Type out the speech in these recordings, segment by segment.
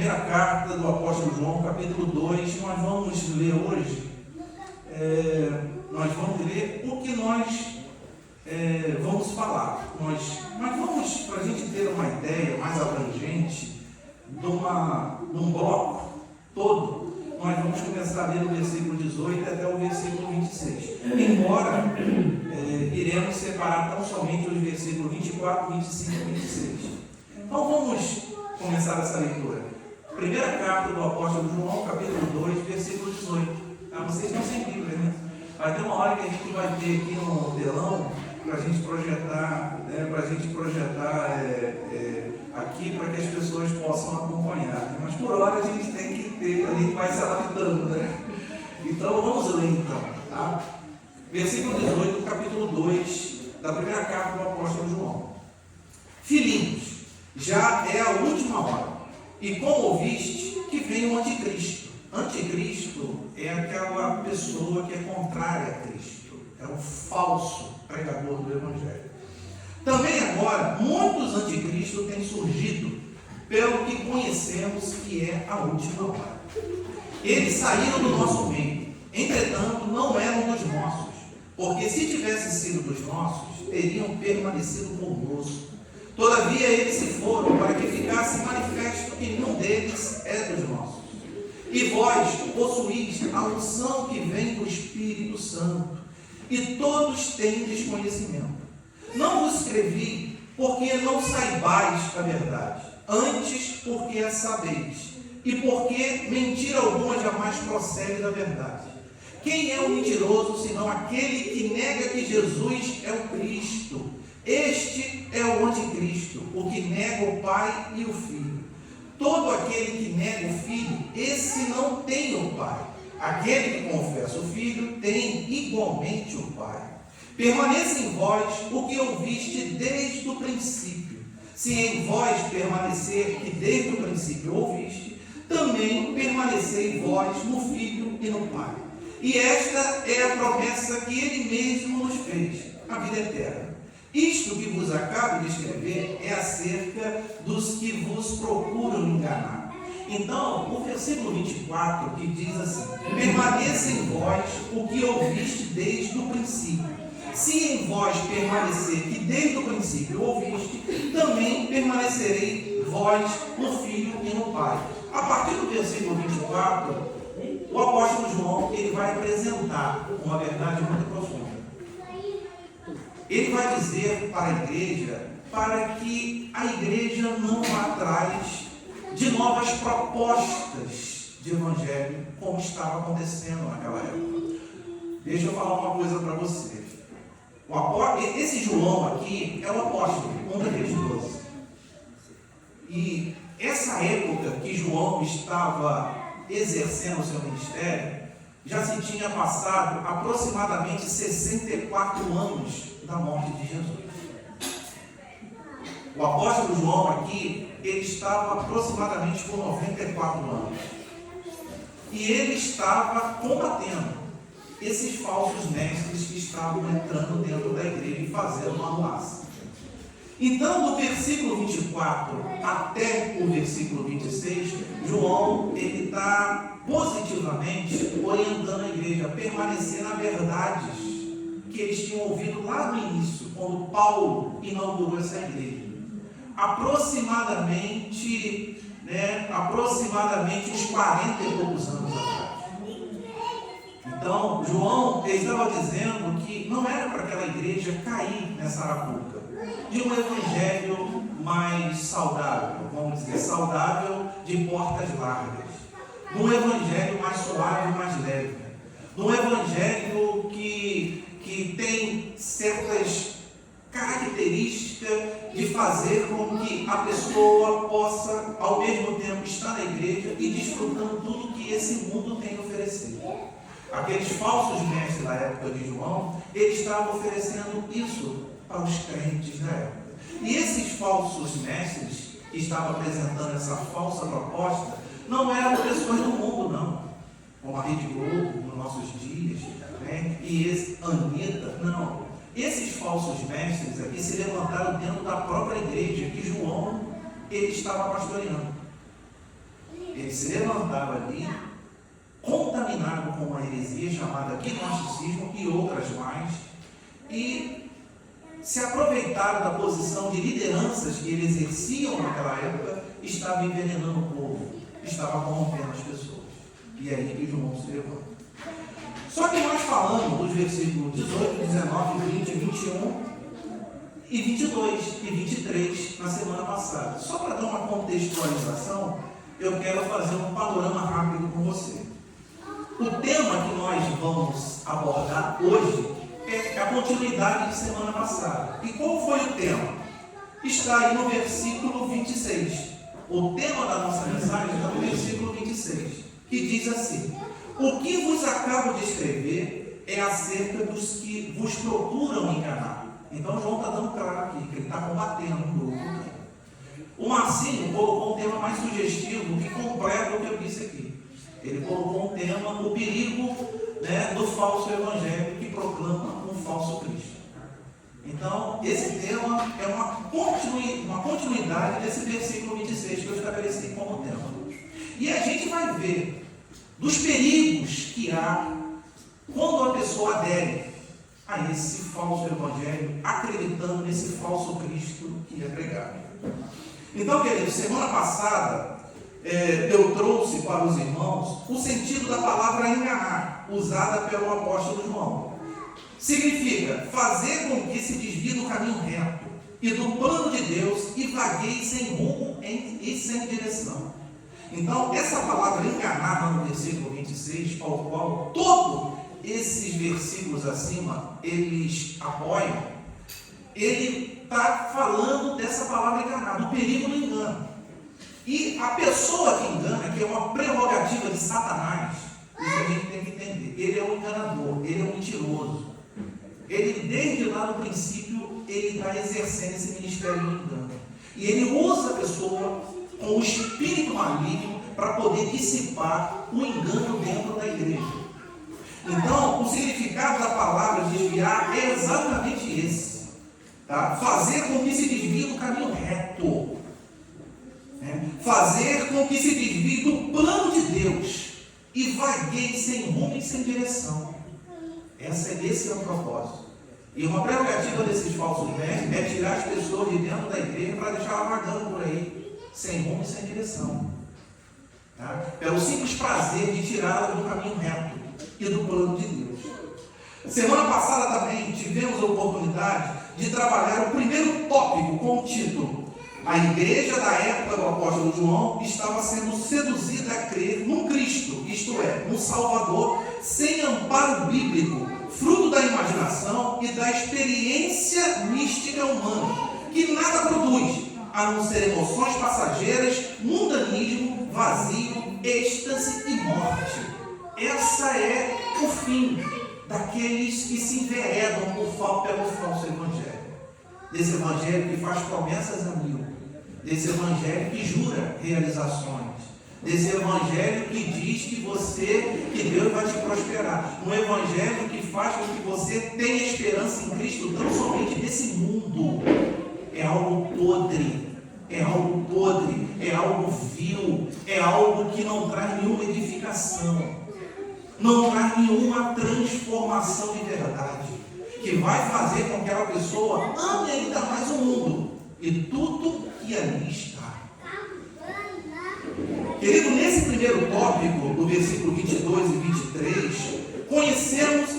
primeira carta do apóstolo João, capítulo 2, nós vamos ler hoje, nós vamos ler o que nós vamos falar. Mas vamos, para a gente ter uma ideia mais abrangente de um bloco todo, nós vamos começar a ler o versículo 18 até o versículo 26. Embora iremos separar tão somente os versículos 24, 25 e 26. Então vamos começar essa leitura. Primeira carta do apóstolo João, capítulo 2, versículo 18. Vocês estão sem Bíblia, né? Vai ter uma hora que a gente vai ter aqui no telão para a gente projetar, aqui para que as pessoas possam acompanhar. Mas por hora a gente tem que ter, a gente vai se adaptando, né? Então vamos ler então, tá? Versículo 18, capítulo 2, da primeira carta do apóstolo João. Filhinhos, já é a última hora, e como ouviste, que vem o anticristo. Anticristo é aquela pessoa que é contrária a Cristo, é um falso pregador do Evangelho. Também agora, muitos anticristos têm surgido, pelo que conhecemos que é a última hora. Eles saíram do nosso meio, entretanto não eram dos nossos, porque se tivessem sido dos nossos, teriam permanecido conosco. Todavia eles se foram para que ficasse manifesto que nenhum deles é dos nossos. E vós possuís a unção que vem do Espírito Santo, e todos têm desconhecimento. Não vos escrevi porque não saibais a verdade, antes porque a sabeis, e porque mentira alguma jamais procede da verdade. Quem é o mentiroso, senão aquele que nega que Jesus é o Cristo? Este é o anticristo, o que nega o Pai e o Filho. Todo aquele que nega o Filho, esse não tem o Pai. Aquele que confessa o Filho tem igualmente o Pai. Permaneça em vós o que ouviste desde o princípio. Se em vós permanecer que desde o princípio ouviste, também permanecei vós no Filho e no Pai. E esta é a promessa que Ele mesmo nos fez, a vida eterna. Isto que vos acabo de escrever é acerca dos que vos procuram enganar. Então, o versículo 24 que diz assim: permaneça em vós o que ouviste desde o princípio. Se em vós permanecer que desde o princípio ouviste, também permanecerei vós no Filho e no Pai. A partir do versículo 24, o apóstolo João ele vai apresentar uma verdade muito profunda. Ele vai dizer para a igreja, para que a igreja não vá atrás de novas propostas de evangelho, como estava acontecendo naquela época. Deixa eu falar uma coisa para você. Esse João aqui é o apóstolo, um daqueles 12. E essa época que João estava exercendo o seu ministério, já se tinha passado aproximadamente 64 anos da morte de Jesus. O apóstolo João aqui, ele estava aproximadamente com 94 anos. E ele estava combatendo esses falsos mestres que estavam entrando dentro da igreja e fazendo uma ameaça. Então, do versículo 24 até o versículo 26, João ele está positivamente orientando a igreja a permanecer na verdade que eles tinham ouvido lá no início, quando Paulo inaugurou essa igreja. Aproximadamente uns 40 e poucos anos atrás. Então, João ele estava dizendo que não era para aquela igreja cair nessa arapuca de um evangelho mais saudável, vamos dizer, saudável de portas largas, num evangelho mais suave, mais leve, num evangelho que tem certas características de fazer com que a pessoa possa, ao mesmo tempo, estar na igreja e desfrutando tudo que esse mundo tem a oferecer. Aqueles falsos mestres da época de João, eles estavam oferecendo isso para os crentes da época. E esses falsos mestres que estavam apresentando essa falsa proposta, não eram pessoas do mundo, não. Como a Rede Globo, nos nossos dias, né? E esse Anitta, não. Esses falsos mestres aqui se levantaram dentro da própria igreja que João ele estava pastoreando. ele se levantava ali, contaminado com uma heresia chamada gnosticismo e outras mais, e se aproveitaram da posição de lideranças que eles exerciam naquela época, estava envenenando o povo, estava corrompendo as pessoas. E é aí que João se levanta. Só que nós falamos dos versículos 18, 19, 20, 21 e 22 e 23 na semana passada. Só para dar uma contextualização, eu quero fazer um panorama rápido com você. O tema que nós vamos abordar hoje é a continuidade de semana passada. E qual foi o tema? Está aí no versículo 26. O tema da nossa mensagem está no versículo 26, que diz assim: o que vos acabo de escrever é acerca dos que vos procuram enganar. Então João está dando claro aqui que ele está combatendo o grupo. O Marcinho colocou um tema mais sugestivo que completa o que eu disse aqui. Ele colocou um tema, o perigo, né, do falso evangelho que proclama um falso Cristo. Então, esse tema é uma continuidade desse versículo 26 que eu estabeleci como tema. E a gente vai ver dos perigos que há quando a pessoa adere a esse falso evangelho, acreditando nesse falso Cristo que é pregado. Então, queridos, semana passada eu trouxe para os irmãos o sentido da palavra enganar, usada pelo apóstolo João. Significa fazer com que se desvie do caminho reto e do plano de Deus e vagueie sem rumo e sem direção. Então, essa palavra enganar no versículo 26, ao qual todos esses versículos acima eles apoiam, ele está falando dessa palavra enganar, do perigo do engano. E a pessoa que engana, que é uma prerrogativa de Satanás, isso a gente tem que entender. Ele é um enganador, ele é um mentiroso. Ele, desde lá no princípio, ele está exercendo esse ministério do engano. E ele usa a pessoa com o espírito maligno para poder dissipar o engano dentro da igreja. Então, o significado da palavra desviar é exatamente esse. Tá? Fazer com que se desvie do caminho reto. Fazer com que se desvie do plano de Deus e vagueie sem rumo e sem direção. Esse é o propósito. E uma prerrogativa desses falsos mestres é tirar as pessoas de dentro da igreja para deixar ela vagando por aí, sem rumo e sem direção. Tá? Pelo simples prazer de tirá-la do caminho reto e do plano de Deus. Semana passada também tivemos a oportunidade de trabalhar o primeiro tópico com o título: a igreja da época do apóstolo João estava sendo seduzida a crer num Cristo, isto é, num Salvador, sem amparo bíblico, fruto da imaginação e da experiência mística humana, que nada produz, a não ser emoções passageiras, mundanismo, vazio, êxtase e morte. Essa é o fim daqueles que se enveredam pelo falso evangelho. Desse evangelho que faz promessas a mil, desse evangelho que jura realizações, desse evangelho que diz que Deus vai te prosperar, um evangelho que faz com que você tenha esperança em Cristo, não somente desse mundo. É algo podre, é algo vil, é algo que não traz nenhuma edificação, não traz nenhuma transformação de verdade, que vai fazer com que aquela pessoa ame ainda mais o mundo e tudo que ali está. Querido, nesse primeiro tópico, do versículo 22 e 23, conhecemos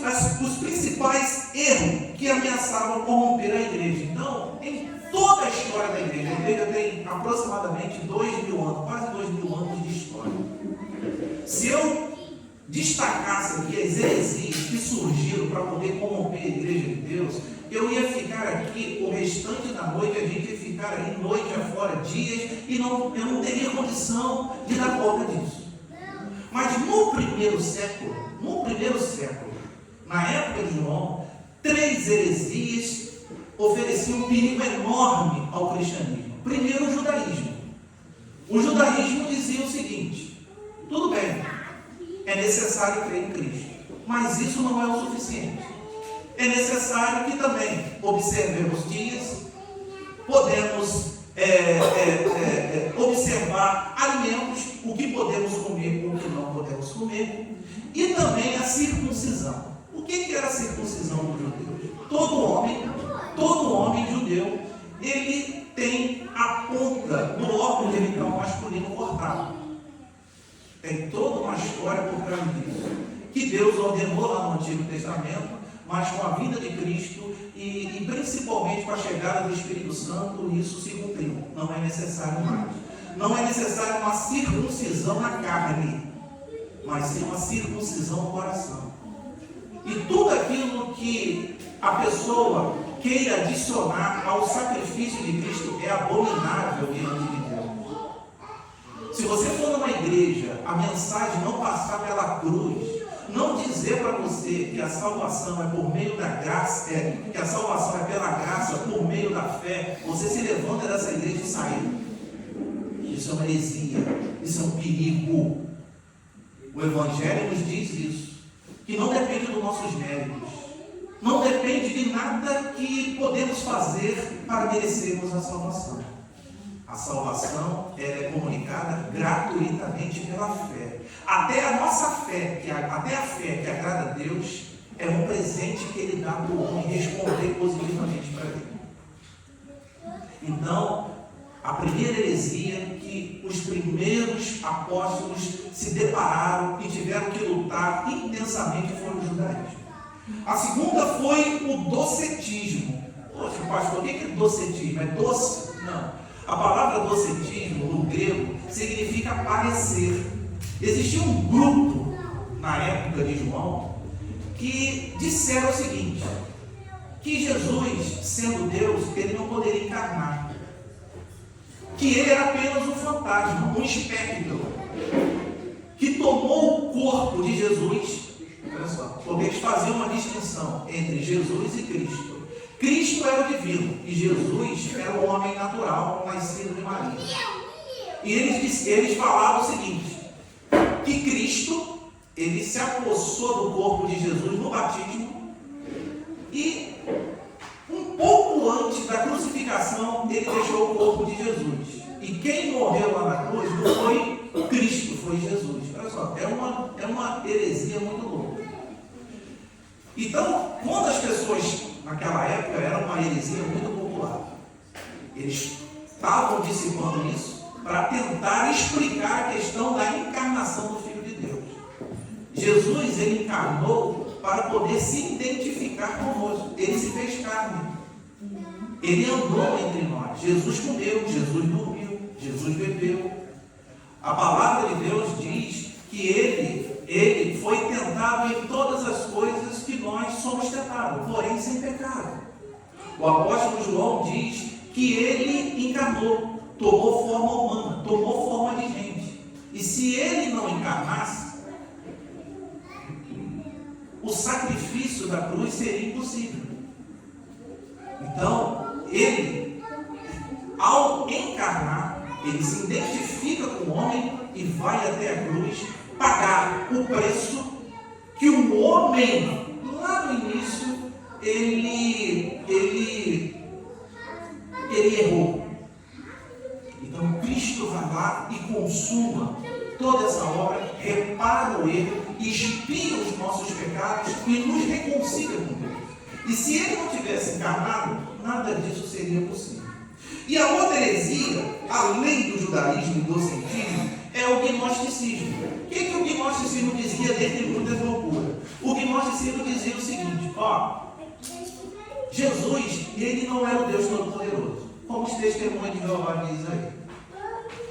os principais erros que ameaçavam corromper a igreja. Então, em toda a história da igreja, a igreja tem aproximadamente 2.000 anos, quase 2.000 anos de história. Se eu destacasse aqui as heresias que surgiram para poder corromper a igreja de Deus, eu ia ficar aqui o restante da noite, a gente ia ficar aí noite afora, dias, e eu não teria condição de dar conta disso. Mas no primeiro século, na época de João, 3 heresias ofereciam um perigo enorme ao cristianismo. Primeiro, o judaísmo. O judaísmo dizia o seguinte: tudo bem, é necessário crer em Cristo, mas isso não é o suficiente. É necessário que também observemos dias, podemos observar alimentos o que podemos comer e o que não podemos comer, e também a circuncisão. O que era a circuncisão dos judeus? Todo homem judeu, ele tem a ponta do órgão genital masculino cortado. Tem toda uma história por trás disso, que Deus ordenou lá no Antigo Testamento, mas com a vinda de Cristo e principalmente com a chegada do Espírito Santo, isso se cumpriu. Não é necessário mais. Não é necessário uma circuncisão na carne, mas sim uma circuncisão no coração. E tudo aquilo que a pessoa queira adicionar ao sacrifício de Cristo é abominável diante de Deus. Se você for numa igreja, a mensagem não passar pela cruz, não dizer para você que a salvação é por meio da graça, que a salvação é pela graça, por meio da fé, você se levanta dessa igreja e sai. Isso é uma heresia, isso é um perigo. O Evangelho nos diz isso, que não depende dos nossos méritos, não depende de nada que podemos fazer para merecermos a salvação. A salvação é comunicada gratuitamente pela fé. Até a nossa fé, até a fé que agrada a Deus, é um presente que Ele dá para o homem responder positivamente para Ele. Então, a primeira heresia que os primeiros apóstolos se depararam e tiveram que lutar intensamente foi o judaísmo. A segunda foi o docetismo. Poxa, pastor, o que é docetismo? É doce? Não. A palavra docetismo, no grego, significa parecer. Existia um grupo, na época de João, que disseram o seguinte, que Jesus, sendo Deus, ele não poderia encarnar. Que ele era apenas um fantasma, um espectro, que tomou o corpo de Jesus. Olha só, podemos fazer uma distinção entre Jesus e Cristo. Cristo era o divino e Jesus era o homem natural, nascido de Maria. E eles falavam o seguinte, que Cristo, ele se apossou do corpo de Jesus no batismo e um pouco antes da crucificação, ele deixou o corpo de Jesus. E quem morreu lá na cruz não foi Cristo, foi Jesus. Olha só, é uma heresia muito louca. Então, quando as pessoas, naquela época, era uma heresia muito popular, eles estavam dissipando isso para tentar explicar a questão da encarnação do Filho de Deus. Jesus, ele encarnou para poder se identificar conosco. Ele se fez carne. Ele andou entre nós. Jesus comeu, Jesus dormiu, Jesus bebeu. A palavra de Deus diz que ele foi tentado em todas as coisas que nós somos tentados, porém sem pecado. O apóstolo João diz que ele encarnou, tomou forma humana, tomou forma de gente. E se ele não encarnasse, o sacrifício da cruz seria impossível. Então, ele, ao encarnar, ele se identifica com o homem e vai até a cruz pagar o preço que o homem, lá no início, ele errou. Então, Cristo vai lá e consuma toda essa obra, repara o erro, expia os nossos pecados e nos reconcilia com Deus. E se ele não tivesse encarnado, nada disso seria possível. E a outra heresia, além do judaísmo e do docetismo, é o gnosticismo. O que o gnosticismo dizia dentre muitas loucuras? O gnosticismo dizia o seguinte, Jesus, ele não era o Deus Todo-Poderoso, como os testemunhos de Jeová dizem aí.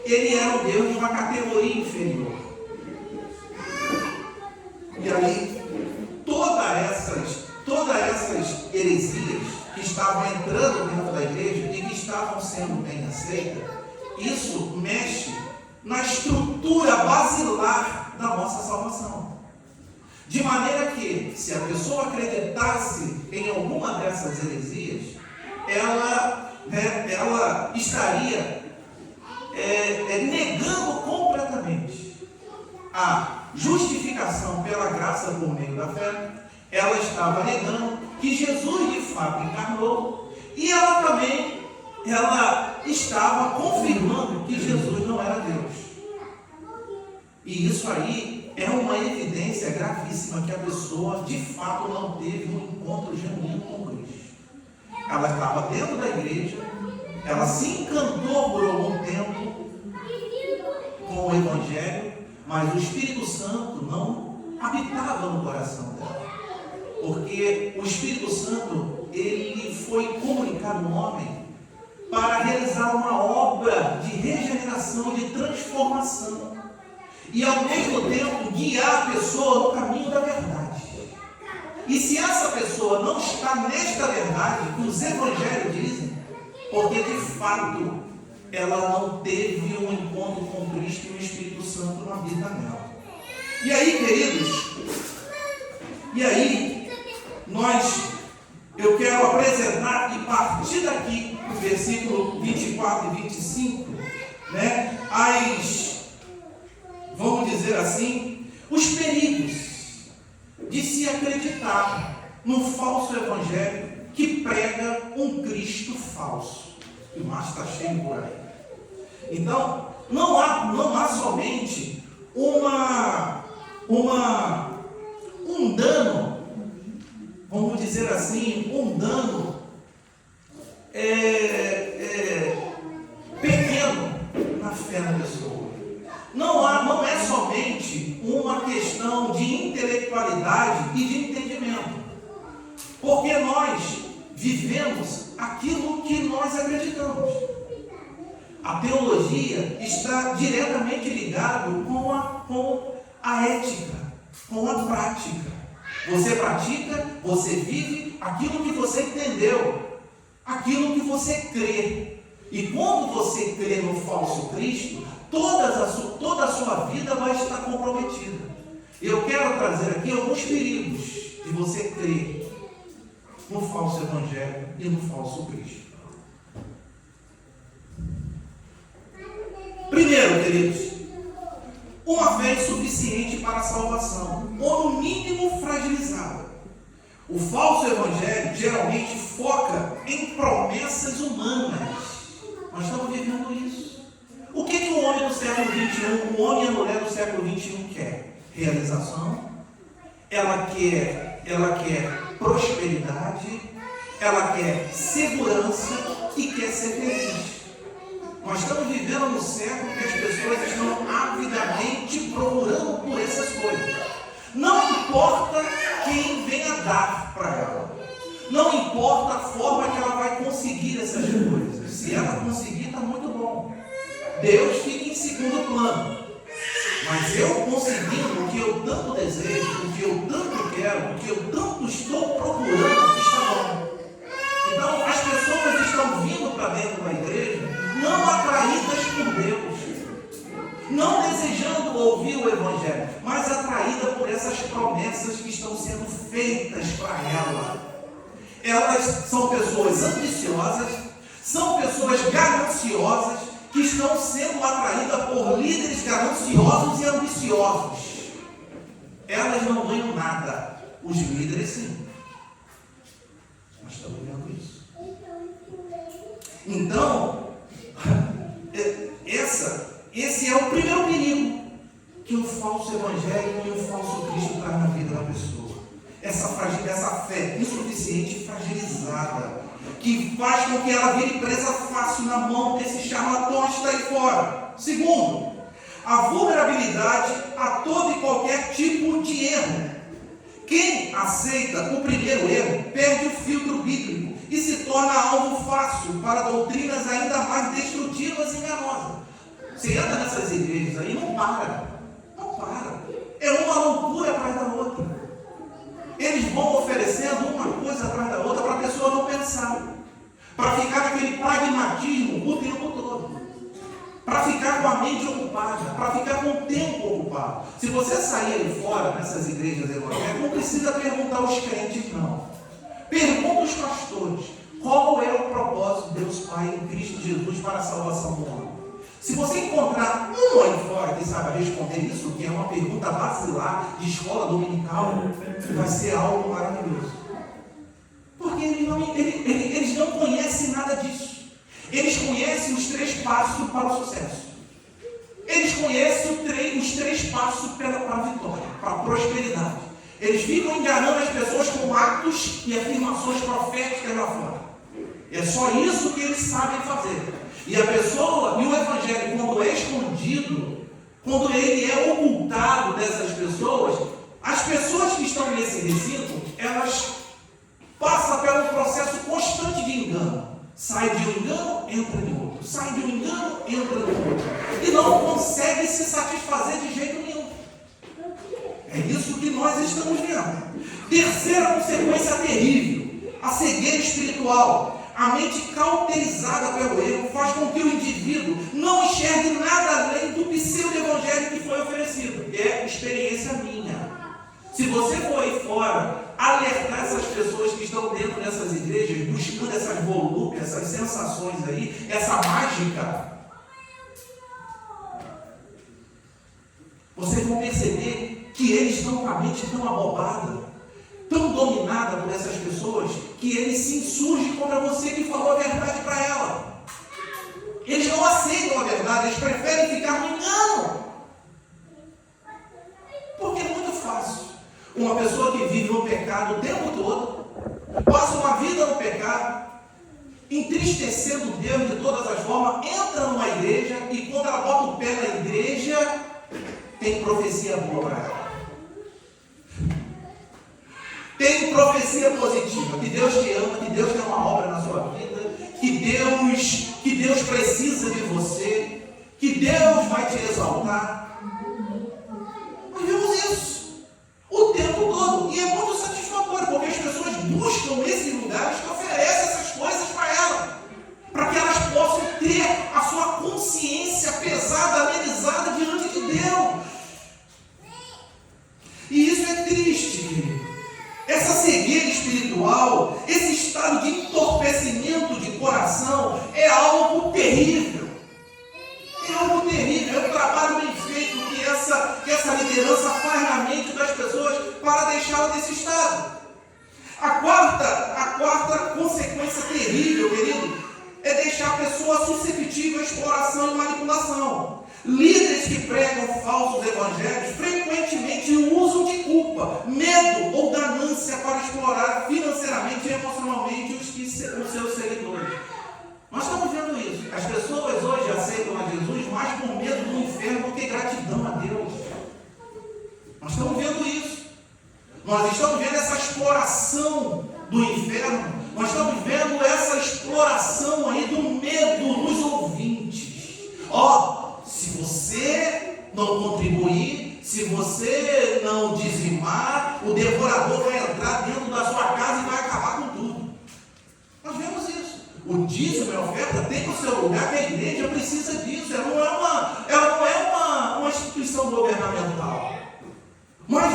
Ele era o Deus de uma categoria inferior. E aí, todas essas heresias que estavam entrando dentro da igreja e que estavam sendo bem aceitas, isso mexe na estrutura basilar da nossa salvação. De maneira que, se a pessoa acreditasse em alguma dessas heresias, ela estaria negando completamente a justificação pela graça por meio da fé. Ela estava negando que Jesus de fato encarnou, e ela também estava confirmando que Jesus não era Deus. E isso aí é uma evidência gravíssima que a pessoa de fato não teve um encontro genuíno com Cristo. Ela estava dentro da igreja, ela se encantou por algum tempo com o Evangelho, mas o Espírito Santo não habitava no coração dela. Porque o Espírito Santo, ele foi comunicado ao homem para realizar uma obra de regeneração, de transformação. E ao mesmo tempo guiar a pessoa no caminho da verdade. E se essa pessoa não está nesta verdade que os evangelhos dizem, porque de fato ela não teve um encontro com Cristo e o Espírito Santo não habita nela. E aí, queridos, eu quero apresentar e partir daqui, no versículo 24 e 25, vamos dizer assim, os perigos de se acreditar no falso evangelho que prega um Cristo falso, que mais está cheio por aí. Então, não há somente um dano, vamos dizer assim, um dano pequeno na fé da pessoa. Não é somente uma questão de intelectualidade e de entendimento, porque nós vivemos aquilo que nós acreditamos. A teologia está diretamente ligada com a ética, com a prática. Você pratica, você vive aquilo que você entendeu, aquilo que você crê. E quando você crê no falso Cristo, toda a sua vida vai estar comprometida. Eu quero trazer aqui alguns perigos de você crer no falso evangelho e no falso Cristo. Primeiro, queridos, uma fé insuficiente para a salvação, ou no mínimo fragilizada. O falso evangelho geralmente foca em promessas humanas. Nós estamos vivendo isso. O que o homem do século XXI, o homem e a mulher do século XXI quer? Realização. Ela quer prosperidade, ela quer segurança e quer ser feliz. Nós estamos vivendo num século que as pessoas estão avidamente procurando por essas coisas. Não importa quem venha dar para ela. Não importa a forma que ela vai conseguir essas coisas. Se ela conseguir, está muito bom. Deus fica em segundo plano. Mas eu conseguindo o que eu tanto desejo, o que eu tanto quero, o que eu tanto estou procurando, está bom. Então as pessoas estão vindo para dentro da igreja não atraídas por Deus, não desejando ouvir o Evangelho, mas atraídas por essas promessas que estão sendo feitas para ela. Elas são pessoas ambiciosas, são pessoas gananciosas, que estão sendo atraídas por líderes gananciosos e ambiciosos. Elas não ganham nada, os líderes sim. Nós estamos vendo isso. Então, esse é o primeiro perigo que o falso evangelho e o falso Cristo traz na vida da pessoa. Essa fé insuficiente e fragilizada, que faz com que ela vire presa fácil na mão desse charlatão que está aí fora. Segundo, a vulnerabilidade a todo e qualquer tipo de erro. Quem aceita o primeiro erro perde o filtro bíblico e se torna alvo fácil para doutrinas ainda mais destrutivas e enganosas. Você entra nessas igrejas aí, não para. É uma loucura atrás da outra. Eles vão oferecendo uma coisa atrás da outra para a pessoa não pensar, para ficar naquele pragmatismo o tempo todo, para ficar com a mente ocupada, para ficar com o tempo ocupado. Se você sair aí fora nessas igrejas evangélicas, não precisa perguntar aos crentes, não. Pergunta aos pastores: qual é o propósito de Deus Pai em Cristo Jesus para a salvação do homem? Se você encontrar um aí fora que saiba responder isso, que é uma pergunta basilar de escola dominical, vai ser algo maravilhoso. Porque eles não conhecem nada disso. Eles conhecem os 3 passos para o sucesso. Eles conhecem os 3 passos Eles ficam enganando as pessoas com atos e afirmações proféticas lá fora. É só isso que eles sabem fazer. E a pessoa, e o evangelho, quando é escondido, quando ele é ocultado dessas pessoas, as pessoas que estão nesse recinto, elas passam pelo processo constante de engano. Sai de um engano, entra em outro. Sai de um engano, entra no outro. E não consegue se satisfazer de jeito nenhum. É isso que nós estamos vendo. Terceira consequência terrível: a cegueira espiritual. A mente cauterizada pelo erro faz com que o indivíduo não enxergue nada além do pseudo-evangelho que foi oferecido. É experiência minha. Se você for aí fora alertar essas pessoas que estão dentro dessas igrejas, buscando essas volúpias, essas sensações aí, essa mágica, vocês vão perceber que eles estão com a mente tão abobada, tão dominada por essas pessoas, que eles se insurgem contra você que falou a verdade para ela. Eles não aceitam a verdade, eles preferem ficar no engano. Porque é muito fácil. Uma pessoa que vive no pecado o tempo todo, passa uma vida no pecado, entristecendo Deus de todas as formas, entra numa igreja e quando ela bota o pé na igreja, tem profecia boa para ela. Tem profecia positiva, que Deus te ama, que Deus tem uma obra na sua vida, que Deus precisa de você, que Deus vai te exaltar. Nós vemos isso o tempo todo, e é muito satisfatório, porque as pessoas buscam esses lugares que oferecem essas coisas para elas, para que elas possam ter a sua consciência pesada, amenizada diante de Deus. E isso é triste, querido. Essa cegueira espiritual, esse estado de entorpecimento de coração é algo terrível. É algo terrível. É um trabalho bem feito que essa liderança faz na mente das pessoas para deixá-la nesse estado. A quarta consequência terrível, querido, é deixar a pessoa suscetível à exploração e manipulação. Líderes que pregam falsos evangelhos frequentemente usam de culpa, medo ou ganância para explorar financeiramente e emocionalmente os seus seguidores. Nós estamos vendo isso. As pessoas hoje aceitam a Jesus mais por medo do inferno do que gratidão a Deus. Nós estamos vendo isso. Nós estamos vendo essa exploração do inferno. Nós estamos vendo essa exploração aí do medo nos ouvintes. Se você não contribuir, se você não dizimar, o devorador vai entrar dentro da sua casa e vai acabar com tudo. Nós vemos isso. O dízimo e a oferta tem o seu lugar, que a igreja precisa disso. Ela não é uma instituição governamental. Mas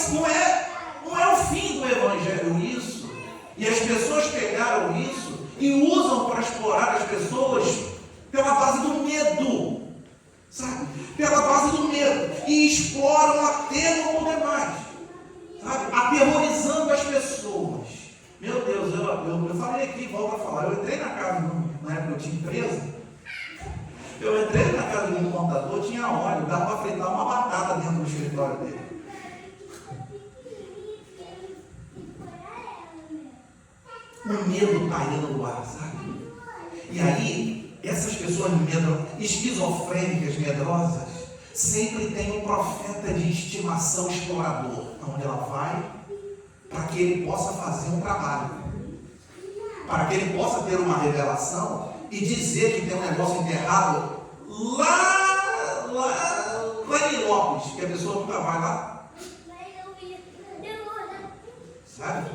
não é o fim do evangelho isso. E as pessoas pegaram isso e usam para explorar as pessoas pela base do medo. Sabe? Pela base do medo. E exploram até não poder mais. Sabe? Aterrorizando as pessoas. Meu Deus, eu falei aqui, volto a falar. Eu entrei na casa, na época eu tinha empresa. Eu entrei na casa de um contador, tinha óleo, dava para fritar uma batata dentro do escritório dele. O medo pairando no ar, sabe? E aí, essas pessoas esquizofrênicas, medrosas, sempre tem um profeta de estimação explorador, onde ela vai, para que ele possa fazer um trabalho, para que ele possa ter uma revelação e dizer que tem um negócio enterrado lá em Milópolis, que a pessoa nunca vai lá. Sabe?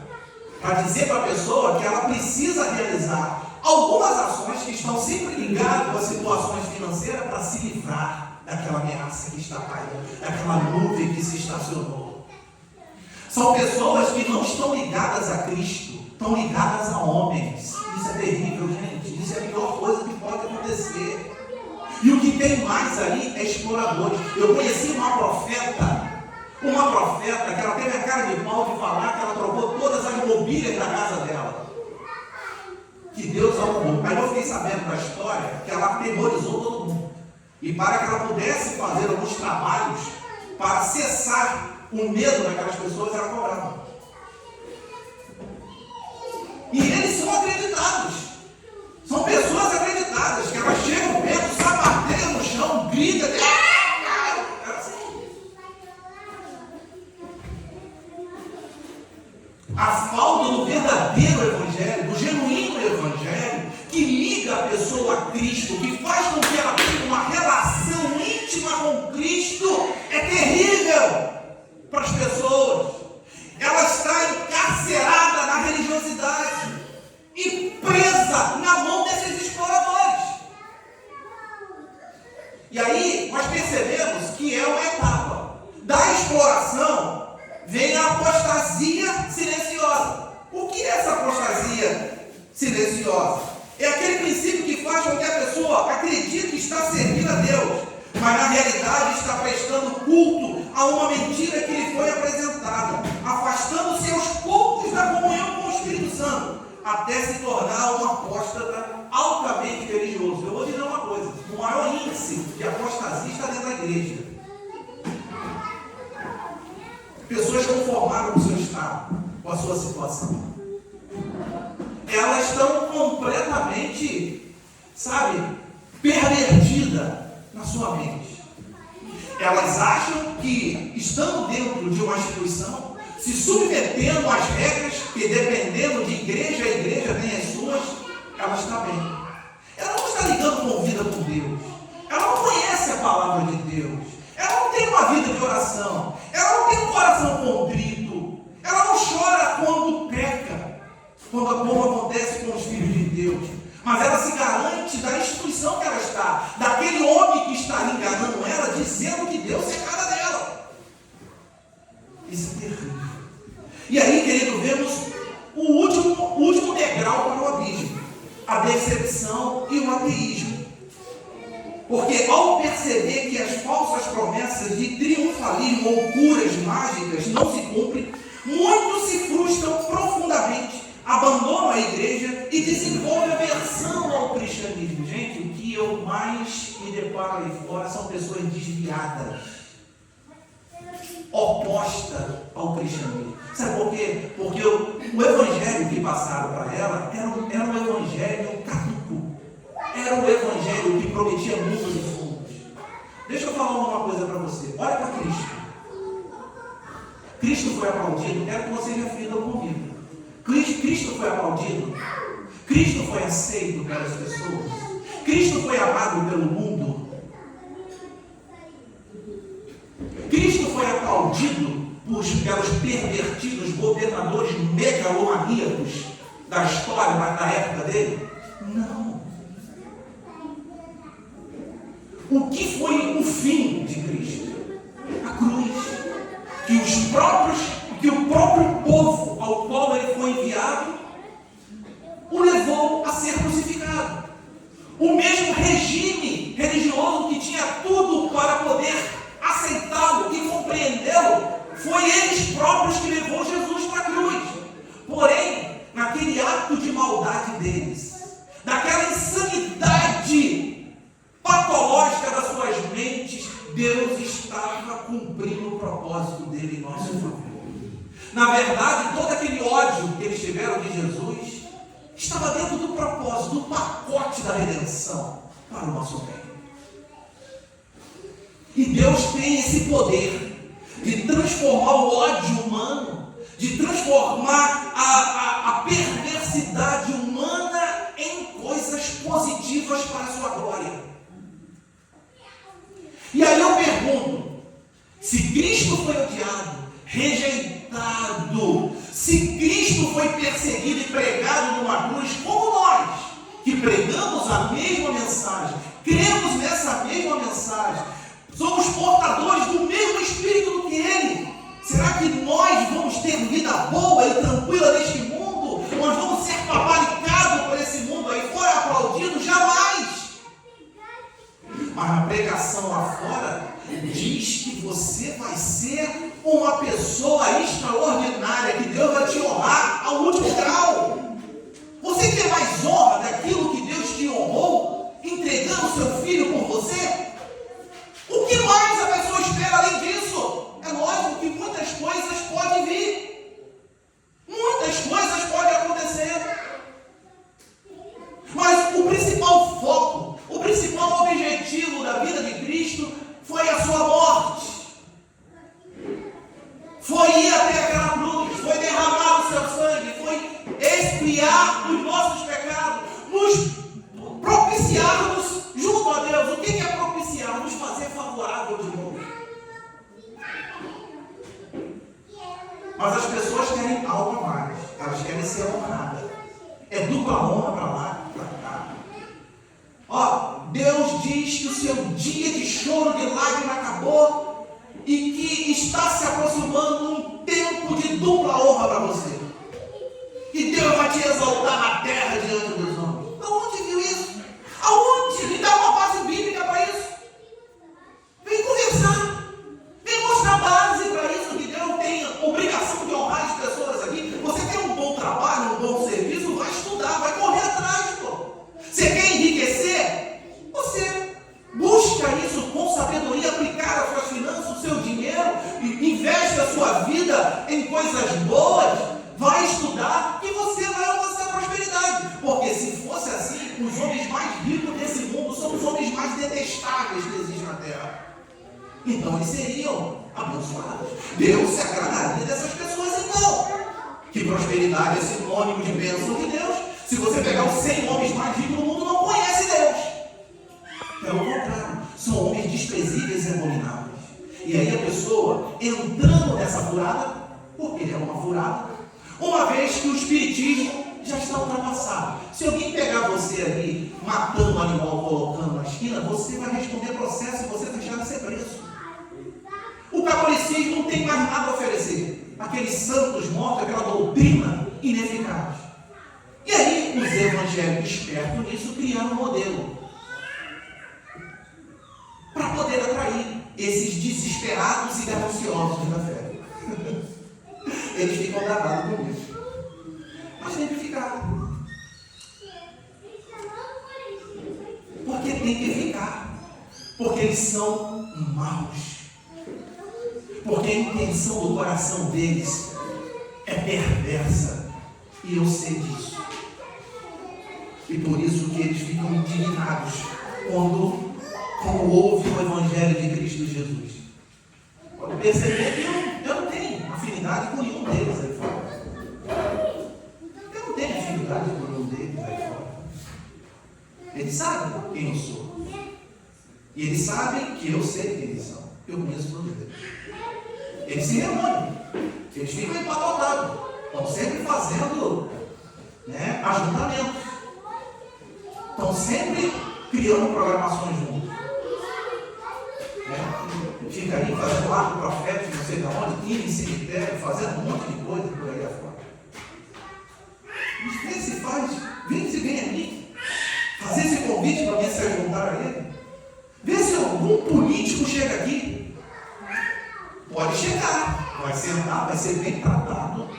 Para dizer para a pessoa que ela precisa realizar algumas ações que estão sempre ligadas a situações financeiras para se livrar daquela ameaça que está caindo, daquela nuvem que se estacionou. São pessoas que não estão ligadas a Cristo, estão ligadas a homens. Isso é terrível, gente. Isso é a pior coisa que pode acontecer. E o que tem mais aí é exploradores. Eu conheci uma profeta que ela teve a cara de pau de falar que ela trocou todas as mobílias da casa dela. Que Deus a amou. Aí eu fiquei sabendo da história que ela aterrorizou todo mundo. E para que ela pudesse fazer alguns trabalhos para cessar o medo daquelas pessoas, ela cobrava. E eles são acreditados. São pessoas acreditadas, que elas chegam perto, sapateiam no chão, gritam. A falta do verdadeiro evangelho, do genuíno evangelho, que liga a pessoa a Cristo, que faz com que ela tenha uma relação íntima com Cristo, é terrível para as pessoas. Ela está encarcerada na religiosidade e presa na mão desses exploradores. E aí nós percebemos que é uma etapa. Da exploração vem a apostasia silenciosa. O que é essa apostasia silenciosa? É aquele princípio que faz com que a pessoa acredite que está servindo a Deus, mas na realidade está prestando culto a uma mentira que lhe foi apresentada, afastando-se aos poucos da comunhão com o Espírito Santo, até se tornar um apóstata altamente religioso. Eu vou dizer uma coisa: o maior índice de apostasia está dentro da igreja. Pessoas conformadas com o seu estado, com a sua situação. Elas estão completamente, pervertidas na sua mente. Elas acham que, estando dentro de uma instituição, se submetendo às regras, que dependendo de igreja a igreja tem as suas, ela está bem. Ela não está ligando com vida com Deus. Ela não conhece a palavra de Deus. Ela não tem uma vida de oração. Ela não tem um coração contrito. Ela não chora quando peca, como acontece com os filhos de Deus. Mas ela se garante da instituição que ela está, daquele homem que está enganando ela, dizendo que Deus é a cara dela. Isso é terrível. E aí, querido, vemos o último degrau para o abismo: a decepção e o ateísmo. Porque ao perceber que as falsas promessas de triunfalismo ou curas mágicas não se cumprem, muitos se frustram profundamente, abandonam a igreja e desenvolvem aversão ao cristianismo. Gente, o que eu mais me deparo aí fora são pessoas desviadas, opostas ao cristianismo. Sabe por quê? Porque o evangelho que passaram para ela era um evangelho caduco. Era um evangelho que prometia mundos e fundos. Deixa eu falar uma coisa para você. Olha para Cristo. Cristo foi aplaudido. Quero que vocês reflitam comigo. Cristo foi aplaudido. Cristo foi aceito pelas pessoas. Cristo foi amado pelo mundo. Cristo foi aplaudido pelos pervertidos governadores megalomaníacos da história, da época dele? Não. O que foi o fim de Cristo? A cruz. Que o próprio povo ao qual ele foi enviado o levou a ser crucificado. O mesmo regime religioso que tinha tudo para poder aceitá-lo e compreendê-lo, foi eles próprios que levou Jesus para a cruz. Porém, naquele ato de maldade deles, naquela insanidade patológica das suas mentes, Deus estava cumprindo o propósito dele em nosso favor. Na verdade, todo aquele ódio que eles tiveram de Jesus estava dentro do propósito, do pacote da redenção para o nosso bem. E Deus tem esse poder de transformar o ódio humano, de transformar a perversidade humana em coisas positivas para a sua glória. E aí eu pergunto: se Cristo foi odiado, rejeitado, se Cristo foi perseguido e pregado numa cruz, como nós, que pregamos a mesma mensagem, cremos nessa mesma mensagem, somos portadores do mesmo Espírito do que Ele, será que nós vamos ter vida boa e tranquila neste mundo? Nós vamos ser paparicados por esse mundo aí fora, aplaudidos? Jamais! Mas a pregação lá fora diz que você vai ser uma pessoa extraordinária, que Deus vai te honrar ao último grau. Você quer mais honra daquilo que Deus te honrou, entregando o seu filho por você? O que mais a pessoa espera além disso? Mas as pessoas querem algo a mais. Elas querem ser honradas. É dupla honra para lá e para cá. Ó, Deus diz que o seu dia de choro, de lágrima acabou e que está se aproximando um tempo de dupla honra para você. Que Deus vai te exaltar na terra diante dos homens. Aonde viu isso? Aonde? Me dá uma base bíblica para isso. Vem conversar. Vem mostrar base para isso, que Deus tem obrigação de honrar as pessoas aqui. Você tem um bom trabalho, um bom serviço, vai estudar, vai correr atrás, pô. Você quer enriquecer? Você busca isso com sabedoria, aplicar as suas finanças, o seu dinheiro, investe a sua vida em coisas boas, vai estudar e você vai alcançar prosperidade. Porque se fosse assim, os homens mais ricos desse mundo são os homens mais detestáveis que existem na terra. Então eles seriam abençoados. Deus se agradaria dessas pessoas então. Que prosperidade é sinônimo de bênção de Deus. Se você pegar os 100 homens mais ricos do mundo, não conhece Deus. Pelo contrário, são homens desprezíveis e abomináveis. E aí a pessoa entrando nessa furada, porque é uma furada, uma vez que o espiritismo já está ultrapassado. Se alguém pegar você ali, matando o animal, colocando na esquina, você vai responder processo e você vai deixar de ser preso. O catolicismo não tem mais nada a oferecer. Aqueles santos mortos, aquela doutrina ineficaz. E aí, os evangélicos espertos nisso criaram um modelo para poder atrair esses desesperados e gananciosos da fé. Eles ficam gravados com isso. Mas tem que ficar. Porque tem que ficar. Porque eles são maus. Porque a intenção do coração deles é perversa. E eu sei disso. E por isso que eles ficam indignados quando ouvem o Evangelho de Cristo Jesus. Pode perceber que eu não tenho afinidade com nenhum deles aí fora. Eu não tenho afinidade com nenhum deles aí fora. Eles sabem quem eu sou. E eles sabem que eu sei quem eles são. Eu conheço todos eles. Eles se reúnem. Eles ficam empatotados. Estão sempre fazendo ajuntamentos. Estão sempre criando programações juntos. Fica aí fazendo arco profético, não sei de onde, indo em cemitério, fazendo um monte de coisa por aí afora. Mas vem se faz, vem aqui, fazer esse convite para mim se juntar a ele. Vê se algum político chega aqui. Pode chegar, vai sentar, vai ser bem tratado.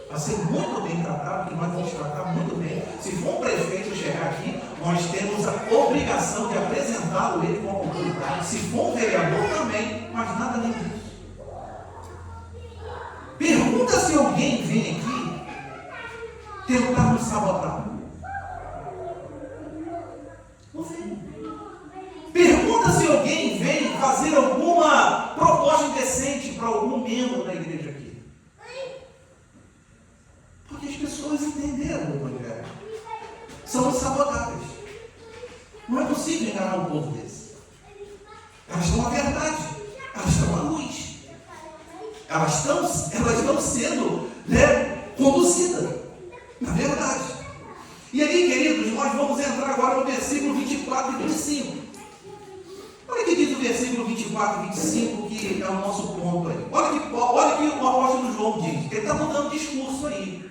Vai ser muito bem tratado, porque nós vamos tratar muito bem. Se for um prefeito chegar aqui, nós temos a obrigação de apresentá-lo ele como autoridade. Se for um vereador também, mas nada além disso. Pergunta se alguém vem aqui tentar nos sabotar. Não vem. Pergunta se alguém vem fazer alguma proposta indecente para algum membro da igreja aqui. Porque as pessoas entenderam o Evangelho. São insabotáveis. Não é possível enganar um povo desse. Elas estão à verdade. Elas estão à luz. Elas estão sendo conduzidas na verdade. E aí, queridos, nós vamos entrar agora no versículo 24 e 25. Olha o que diz o versículo 24 e 25, que é o nosso ponto aí. Olha que o apóstolo João diz. Ele está mudando discurso aí.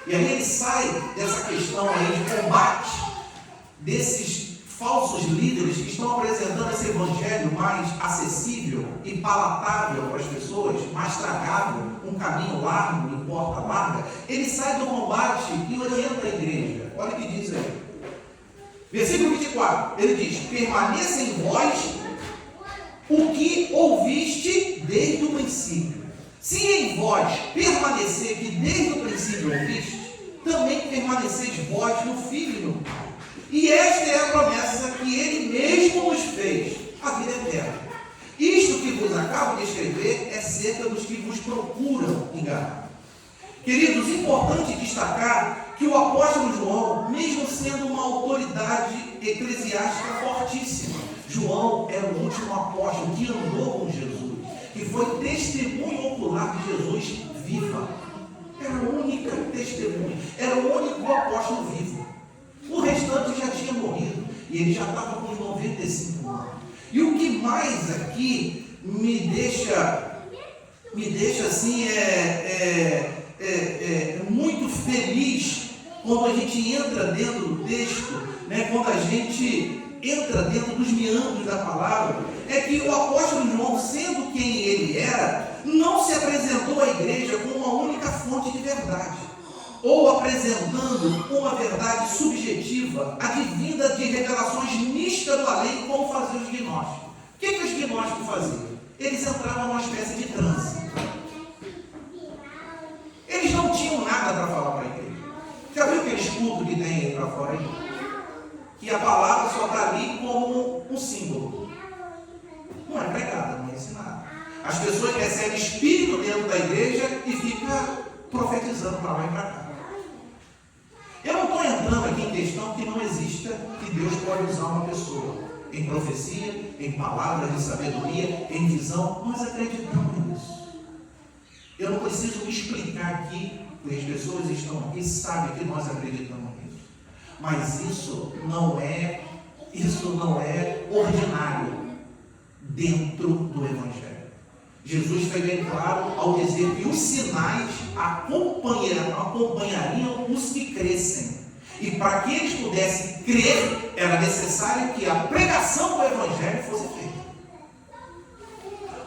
E aí ele sai dessa questão aí de combate desses falsos líderes que estão apresentando esse evangelho mais acessível e palatável para as pessoas, mais tragável, um caminho largo e porta larga. Ele sai do combate e orienta a igreja. Olha o que diz aí. Versículo 24, ele diz: permaneça em vós o que ouviste desde o princípio. Se em vós permanecer que desde o princípio ouviste, também permaneceis vós no Filho e no Pai. E esta é a promessa que Ele mesmo nos fez, a vida eterna. Isto que vos acabo de escrever é cerca dos que vos procuram enganar. Queridos, importante destacar que o apóstolo João, mesmo sendo uma autoridade eclesiástica fortíssima, João era o último apóstolo que andou com Jesus, que foi testemunho ocular de Jesus viva. Era a única testemunha, era o único apóstolo vivo. O restante já tinha morrido e ele já estava com 95 anos. E o que mais aqui me deixa assim, muito feliz quando a gente entra dentro do texto, né, quando a gente entra dentro dos meandros da palavra, é que o apóstolo João, sendo quem ele era, não se apresentou à igreja como uma única fonte de verdade, ou apresentando uma verdade subjetiva, advinda de revelações místicas do além, como faziam os gnósticos. O que os gnósticos faziam? Eles entravam numa espécie de transe. Eles não tinham nada para falar para a igreja. Já viu aqueles cultos que tem aí para fora aí? Que a palavra só está ali como um símbolo. Não é pregada, não é ensinada. As pessoas recebem espírito dentro da igreja e ficam profetizando para lá e para cá. Eu não estou entrando aqui em questão que não exista, que Deus pode usar uma pessoa em profecia, em palavras de sabedoria, em visão. Nós acreditamos nisso. Eu não preciso me explicar aqui, porque as pessoas estão aqui e sabem que nós acreditamos nisso. Mas isso não é ordinário dentro do Evangelho. Jesus foi bem claro ao dizer que os sinais acompanhariam os que crescem. E para que eles pudessem crer, era necessário que a pregação do Evangelho fosse feita.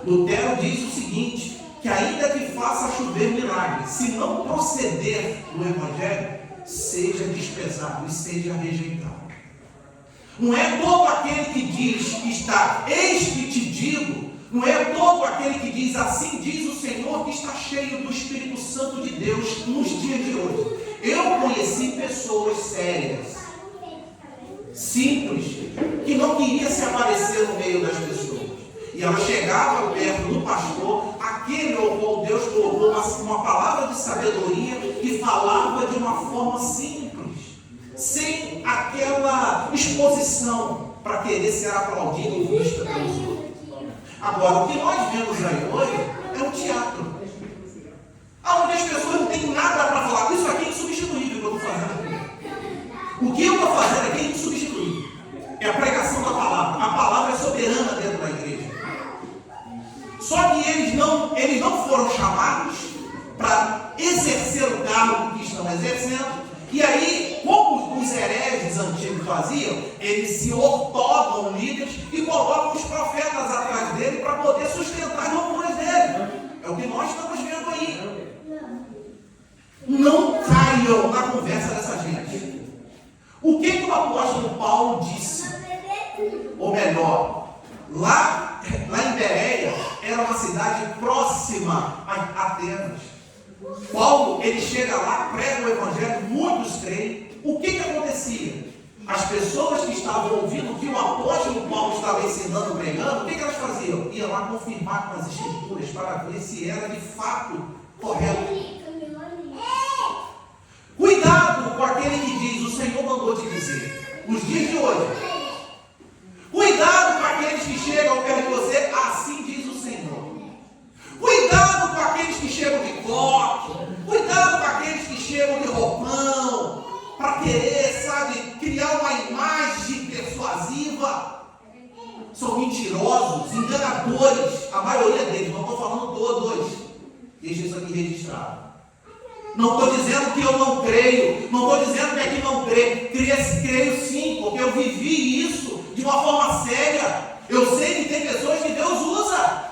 Lutero diz o seguinte, que ainda que faça chover milagre, se não proceder do Evangelho, seja desprezado e seja rejeitado. Não é todo aquele que diz que está, eis que te digo, não é todo aquele que diz, assim diz o Senhor, que está cheio do Espírito Santo de Deus nos dias de hoje. Eu conheci pessoas sérias, simples, que não queriam se aparecer no meio das pessoas. E ela chegava perto do pastor, aquele ao qual Deus colocou uma palavra de sabedoria e falava de uma forma simples, sem aquela exposição para querer ser aplaudido e vista pelos outros. Agora, o que nós vemos aí hoje é um teatro, onde as pessoas não têm nada para falar. Isso aqui é insubstituível que eu estou fazendo. O que eu estou fazendo aqui é insubstituível. É a pregação da palavra. A palavra é soberana dentro da igreja. Só que eles não foram chamados para exercer o cargo que estão exercendo. E aí, como os hereges antigos faziam, eles se ortogam líderes e colocam os profetas atrás dele para poder sustentar as loucuras dele. É o que nós estamos vendo aí. Não caiam na conversa dessa gente. O que o apóstolo Paulo disse? Ou melhor, lá em Bereia era uma cidade próxima a Atenas. Paulo, ele chega lá, prega o Evangelho, muitos creem. O que acontecia? As pessoas que estavam ouvindo o que o apóstolo Paulo estava ensinando, pregando, o que elas faziam? Iam lá confirmar com as escrituras para ver se era de fato correto. Cuidado com aquele que diz, o Senhor mandou te dizer. Nos dias de hoje. Cuidado com aqueles que chegam perto de você, assim diz o Senhor. Cuidado com aqueles que chegam de coque. Cuidado com aqueles que chegam de roupão. Para querer, criar uma imagem persuasiva. São mentirosos, enganadores. A maioria deles, não estou falando todos. Deixa isso aqui registrado. Não estou dizendo que eu não creio. Não estou dizendo que aqui não creio. Creio sim, porque eu vivi isso de uma forma séria. Eu sei que tem pessoas que Deus usa.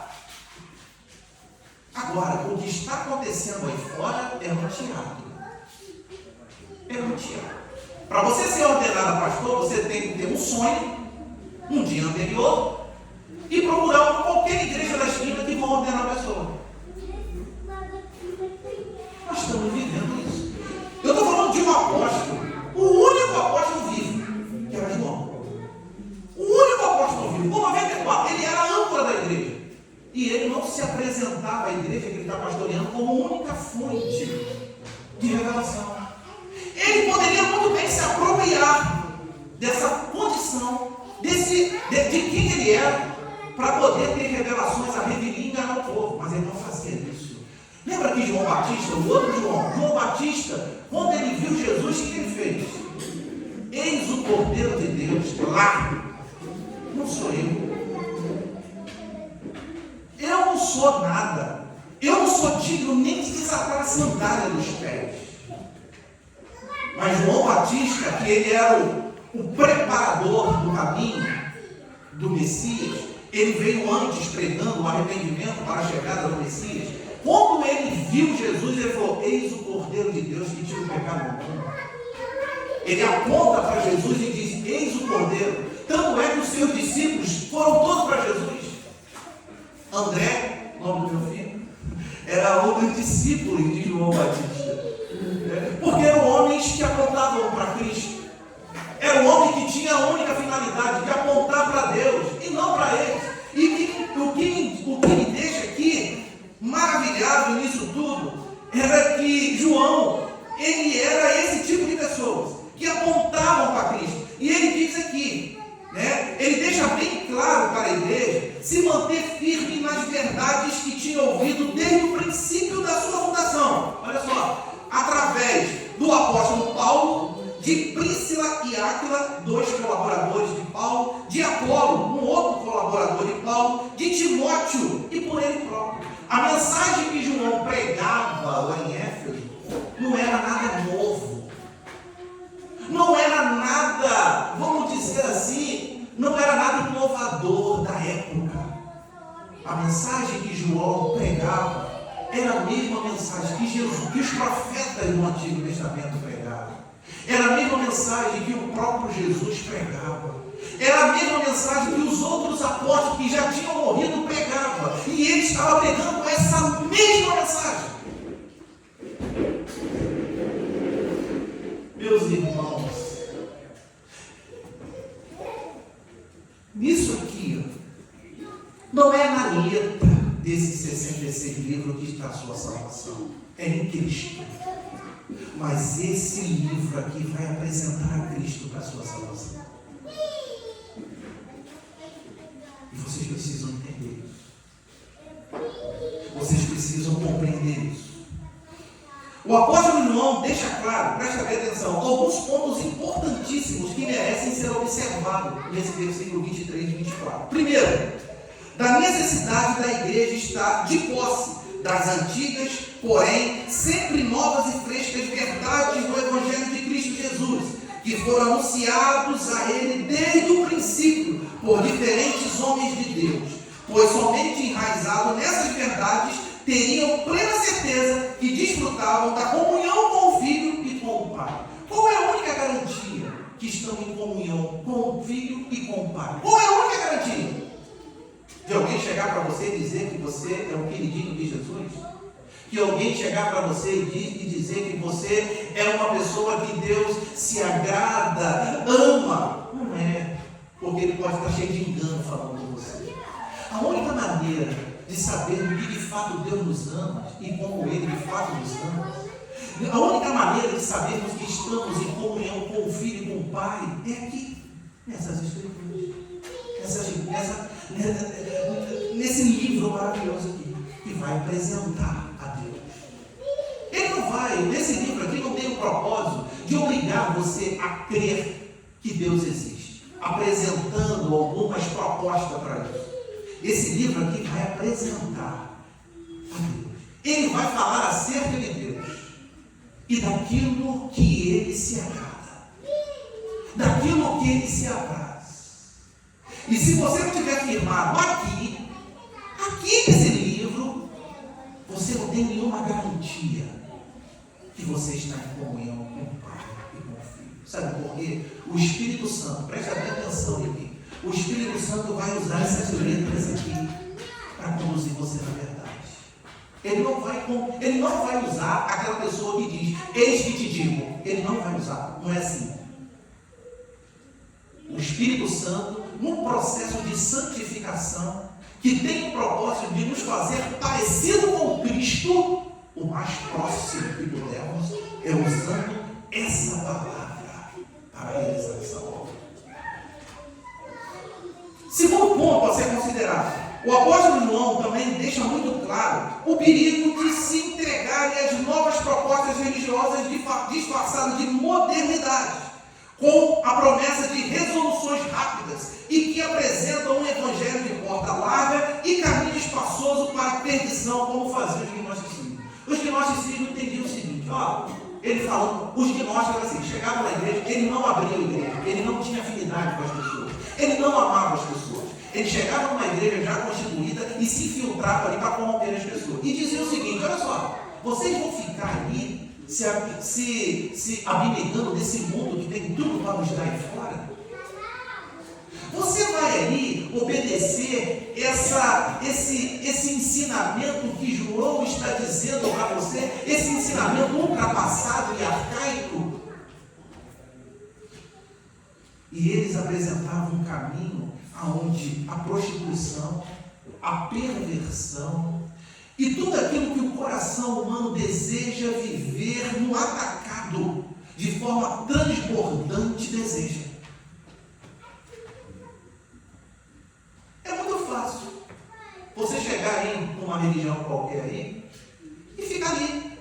Agora, o que está acontecendo aí fora é um teatro. É um teatro. Para você ser ordenado pastor, você tem que ter um sonho, um dia anterior, e procurar qualquer igreja da esquina que vão ordenar a pessoa. Nós estamos vivendo isso. Eu estou falando de um apóstolo, o único apóstolo vivo, que era João. O único apóstolo vivo, com 94, ele era a âncora da igreja. E ele não se apresentava à igreja que ele está pastoreando como única fonte de revelação. Ele poderia muito bem se apropriar dessa condição, de quem ele era, para poder ter revelações a revelar e enganar o povo. Mas ele não fazia isso. Lembra que aqui João Batista, o outro João. João Batista, quando ele viu Jesus, o que ele fez? Eis o Cordeiro de Deus, lá. Não sou eu. Eu não sou nada. Eu não sou digno nem de desatar a sandália dos pés. Mas João Batista, que ele era o preparador do caminho do Messias, ele veio antes pregando o arrependimento para a chegada do Messias. Quando ele viu Jesus, ele falou: eis o Cordeiro de Deus que tira o pecado do mundo. Ele aponta para Jesus e diz: eis o Cordeiro. Tanto é que os seus discípulos foram todos para Jesus. André, nome do meu filho, era um dos discípulos de João Batista. Porque eram homens que apontavam para Cristo. Era um homem que tinha a única finalidade de apontar para Deus e não para eles. E o que me deixa aqui maravilhado nisso tudo era que João, ele era esse tipo de pessoas que apontavam para Cristo. E ele diz aqui, ele deixa bem claro para a igreja se manter firme nas verdades que tinha ouvido desde o princípio da sua fundação. Olha só, através do apóstolo Paulo, de Príscila e Áquila, 2 colaboradores de Paulo, de Apolo, um outro colaborador de Paulo, de Timóteo e por ele próprio. A mensagem que João pregava lá em Éfeso não era nada novo, não era nada, vamos dizer assim, não era nada inovador da época. A mensagem que João pregava era a mesma mensagem que os profetas do Antigo Testamento pregavam. Era a mesma mensagem que o próprio Jesus pregava. Era a mesma mensagem que os outros apóstolos que já tinham morrido pregavam. E ele estava pregando essa mesma mensagem. Meus irmãos, nisso aqui, não é na letra desses 66 livros que está a sua salvação. É em Cristo. Mas esse livro aqui vai apresentar a Cristo para a sua salvação. E vocês precisam entender isso. Vocês precisam compreender isso. O apóstolo João deixa claro, presta bem atenção, alguns pontos importantíssimos que merecem ser observados nesse versículo 23 e 24. Primeiro, da necessidade da igreja estar de posse das antigas, porém, sempre novas e frescas verdades do Evangelho de Cristo Jesus, que foram anunciados a ele desde o princípio, por diferentes homens de Deus, pois somente enraizado nessas verdades, teriam plena certeza que desfrutavam da comunhão com o Filho e com o Pai. Qual é a única garantia que estão em comunhão com o Filho e com o Pai? Qual é a única garantia? De alguém chegar para você e dizer que você é um queridinho de Jesus? Que alguém chegar para você e dizer que você é uma pessoa que Deus se agrada, ama? Não é, porque ele pode estar cheio de engano falando com você. A única maneira de saber que de fato Deus nos ama e como Ele de fato nos ama, a única maneira de sabermos que estamos em comunhão com o Filho e com o Pai é aqui, nessas Escrituras, nesse livro maravilhoso aqui, que vai apresentar a Deus. Ele não vai, nesse livro aqui não tem o propósito de obrigar você a crer que Deus existe, apresentando algumas propostas para isso. Esse livro aqui vai apresentar a Deus. Ele vai falar acerca de Deus e daquilo que Ele se agrada, daquilo que Ele se apraz. E se você não tiver firmado aqui nesse livro, você não tem nenhuma garantia que você está em comunhão com o Pai e com o Filho. Sabe por quê? O Espírito Santo, presta bem atenção aqui, o Espírito Santo vai usar essas letras aqui para conduzir você na verdade. Ele não vai usar aquela pessoa que diz, eis que te digo. Ele não vai usar, não é assim. O Espírito Santo, num processo de santificação, que tem o propósito de nos fazer parecido com Cristo, o mais próximo que pudermos, é usando essa palavra para realizar essa obra. Segundo ponto a ser considerado, o apóstolo João também deixa muito claro o perigo de se entregar religiosas disfarçadas de modernidade, com a promessa de resoluções rápidas e que apresentam um evangelho de porta larga e caminho espaçoso para a perdição, como faziam os gnosticismos. Os gnosticismos entendiam o seguinte, ele falando, os gnósticos assim, chegavam na igreja, ele não abria a igreja, ele não tinha afinidade com as pessoas, ele não amava as pessoas, ele chegava numa igreja já constituída e se infiltrava ali para corromper as pessoas. E dizia o seguinte, olha só, vocês vão ficar ali se abnegando desse mundo que tem tudo para nos dar aí fora? Você vai ali obedecer esse ensinamento que João está dizendo para você, esse ensinamento ultrapassado e arcaico? E eles apresentavam um caminho onde a prostituição, a perversão e tudo aquilo que o coração humano deseja viver no atacado, de forma transbordante deseja. É muito fácil você chegar aí numa religião qualquer aí e ficar ali.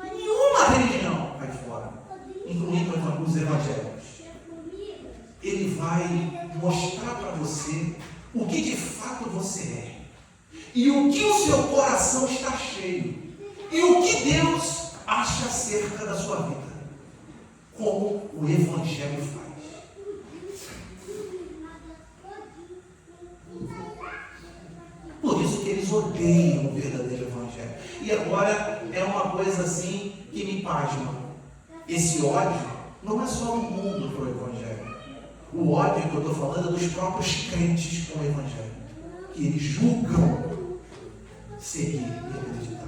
Nenhuma religião aí fora, incluindo os evangélicos, ele vai mostrar para você o que de fato você é e o que o seu coração está cheio e o que Deus acha acerca da sua vida, como o evangelho faz. Por isso que eles odeiam o verdadeiro evangelho. E agora é uma coisa assim que me pasma. Esse ódio não é só no mundo para o evangelho. O ódio que eu estou falando é dos próprios crentes com o evangelho, que eles julgam seguir e acreditar.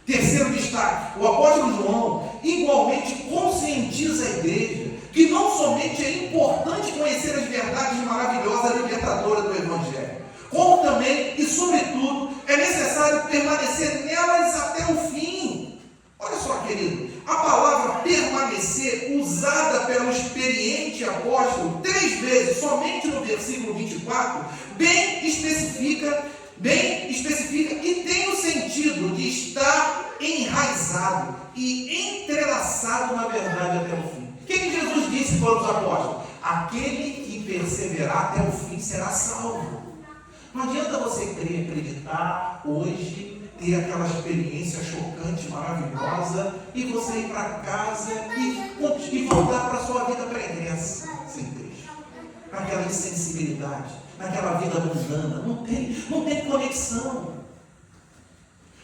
Terceiro destaque, o apóstolo João igualmente conscientiza a igreja que não somente é importante conhecer as verdades maravilhosas e libertadoras do evangelho, como também e sobretudo é necessário permanecer nelas até o fim. Olha só, querido, a palavra permanecer, usada pelo experiente apóstolo 3 vezes, somente no versículo 24, bem especifica e tem o sentido de estar enraizado e entrelaçado na verdade até o fim. O que Jesus disse para os apóstolos? Aquele que perseverar até o fim será salvo. Não adianta você crer, acreditar hoje, ter aquela experiência chocante, maravilhosa, e você ir para casa e voltar para a sua vida pregressa, sem Cristo. Naquela insensibilidade, naquela vida mundana. Não tem conexão.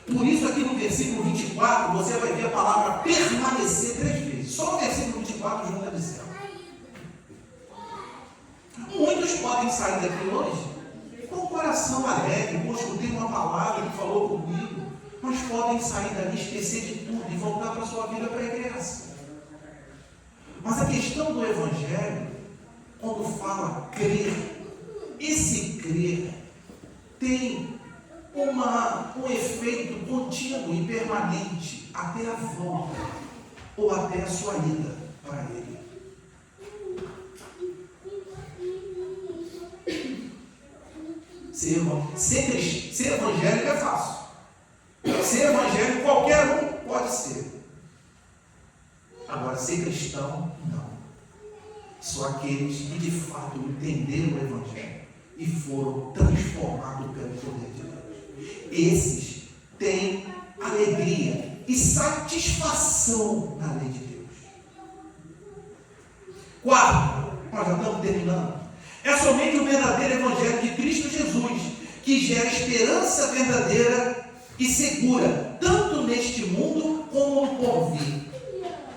Por isso aqui no versículo 24, você vai ver a palavra permanecer 3 vezes. Só no versículo 24, João está dizendo. Muitos podem sair daqui hoje com o coração alegre, poxa, eu tenho uma palavra que falou comigo, mas podem sair dali, esquecer de tudo e voltar para a sua vida pregressa. Mas a questão do evangelho, quando fala crer, esse crer tem um efeito contínuo e permanente até a volta ou até a sua ida para ele. Ser evangélico é fácil. Ser evangélico qualquer um pode ser. Agora, ser cristão, não. Só aqueles que de fato entenderam o evangelho e foram transformados pelo poder de Deus. Esses têm alegria e satisfação na lei de Deus. Quarto, nós já estamos terminando. É somente o verdadeiro evangelho de Cristo Jesus que gera esperança verdadeira e segura, tanto neste mundo como no porvir.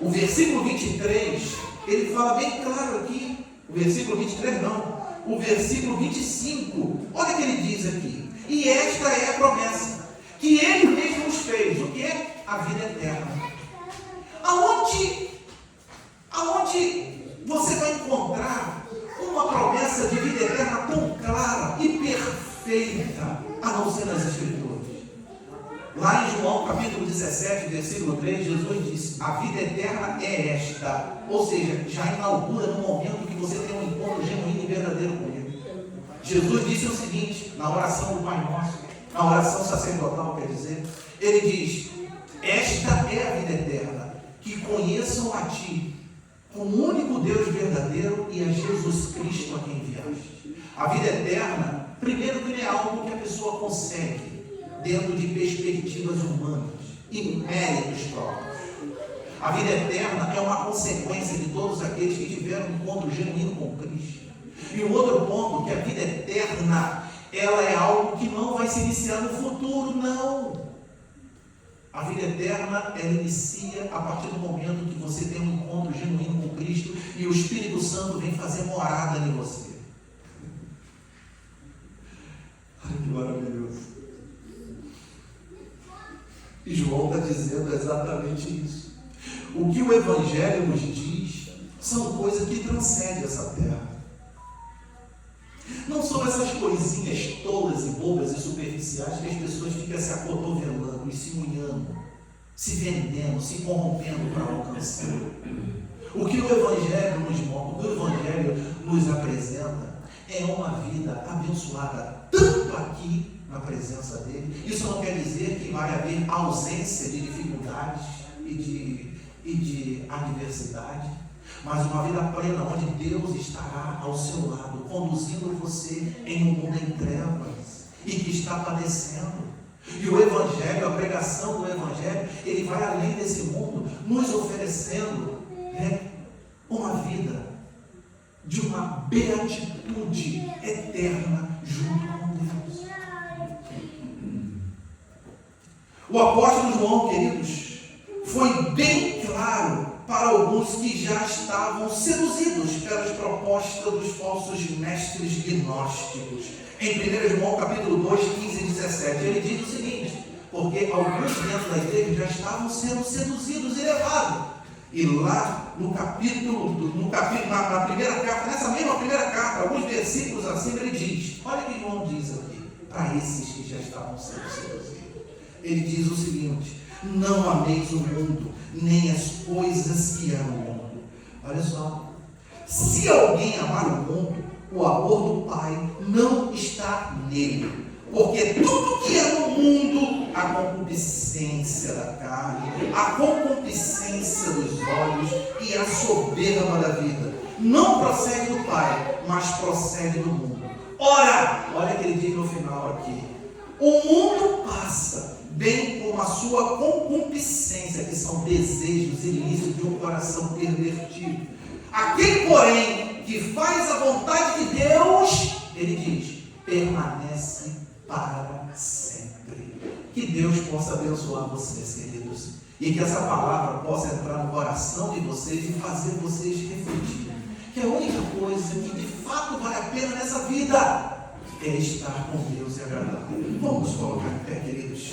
O versículo 23, ele fala bem claro aqui, o versículo 23 não, o versículo 25, olha o que ele diz aqui. E esta é a promessa, que ele mesmo nos fez, o que é? A vida eterna. Aonde você vai encontrar uma promessa de vida eterna tão clara e perfeita, a não ser nas Escrituras? Lá em João capítulo 17, versículo 3, Jesus disse: a vida eterna é esta. Ou seja, já inaugura no momento que você tem um encontro genuíno e verdadeiro com Ele. Jesus disse o seguinte, na oração do Pai Nosso, na oração sacerdotal, quer dizer, ele diz: esta é a vida eterna, que conheçam a ti, o único Deus verdadeiro, e a Jesus Cristo a quem enviaste. A vida eterna, primeiro, que não é algo que a pessoa consegue dentro de perspectivas humanas e méritos próprios. A vida eterna é uma consequência de todos aqueles que tiveram um encontro genuíno com Cristo. E um outro ponto, que a vida eterna, ela é algo que não vai se iniciar no futuro, não. A vida eterna, ela inicia a partir do momento que você tem um encontro genuíno com Cristo e o Espírito Santo vem fazer morada em você. Ai, que maravilhoso. E João está dizendo exatamente isso. O que o Evangelho nos diz são coisas que transcendem essa terra. Não são essas coisinhas tolas e bobas e superficiais que as pessoas ficam se acotovelando e se unhando, se vendendo, se corrompendo para alcançar. O que o Evangelho nos mostra, o que o Evangelho nos apresenta é uma vida abençoada, tanto aqui na presença dele. Isso não quer dizer que vai haver ausência de dificuldades e de adversidade, mas uma vida plena, onde Deus estará ao seu lado, conduzindo você em um mundo em trevas e que está padecendo. E o Evangelho, a pregação do Evangelho, ele vai além desse mundo, nos oferecendo uma vida de uma beatitude eterna junto com Deus. O apóstolo João, queridos, foi bem claro para alguns que já estavam seduzidos pelas propostas dos falsos mestres gnósticos. Em 1 João capítulo 2, 15 e 17, ele diz o seguinte: porque alguns dentro da igreja já estavam sendo seduzidos e levados. E lá na primeira carta, nessa mesma primeira carta, alguns versículos acima, ele diz, olha o que João diz aqui, para esses que já estavam sendo seduzidos. Ele diz o seguinte: não ameis o mundo, nem as coisas que há no mundo. Olha só, se alguém amar o mundo, o amor do Pai não está nele. Porque tudo que é no mundo, a concupiscência da carne, a concupiscência dos olhos e a soberba da vida, não procede do Pai, mas procede do mundo. Ora, olha o que ele diz no final aqui: o mundo passa, bem como a sua concupiscência, que são desejos ilícitos de um coração pervertido. Aquele, porém, que faz a vontade de Deus, ele diz, permanece para sempre. Que Deus possa abençoar vocês, queridos, e que essa palavra possa entrar no coração de vocês e fazer vocês refletirem que a única coisa que de fato vale a pena nessa vida é estar com Deus e agradar. Vamos colocar em pé, queridos.